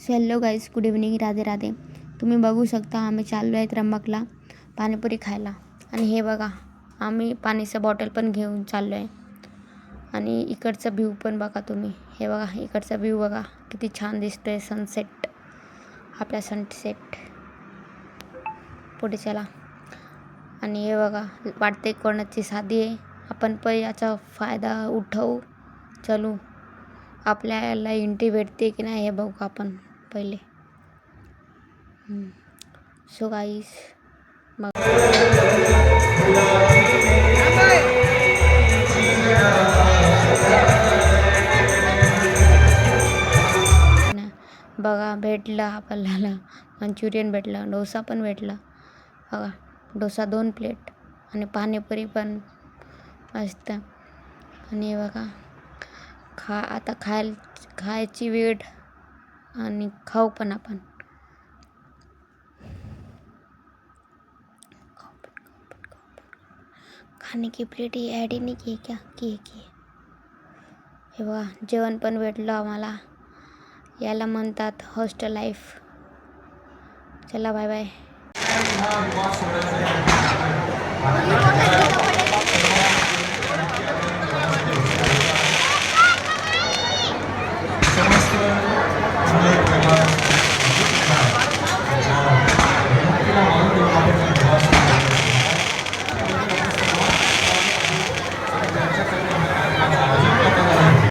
So hello guys, good evening, Radhe Radhe. तुम्ही बघू शकता आम्ही चाललो आहे त्र्यंबकला पाणीपुरी खायला. आणि हे बघा, आम्ही पाणीचं बॉटल पण घेऊन चाललो आहे. आणि इकडचा व्ह्यू पण बघा तुम्ही. हे बघा, इकडचा व्ह्यू बघा किती छान दिसतो आहे. सनसेट, आपला सनसेट. पुढे चला. आणि हे बघा, वाटते कोणाची साधी आहे. आपण पण याचा फायदा उठवू. चलू, आपल्याला एंट्री भेटते की नाही हे बघू आपण पहिले. सो गाईस, बघा भेटला आपल्याला मंचुरियन भेटला, डोसा पण भेटला. बघा, डोसा 2 प्लेट आणि पाणीपुरी पण मस्त. आणि बघा, आता खायची वेळ आणि खाऊ पण आपण. खाने की प्लेट ही ॲड ही नाही की क्या की हे बघा, जेवण पण भेटलं आम्हाला. याला म्हणतात हॉस्टेल लाईफ. चला, बाय बाय.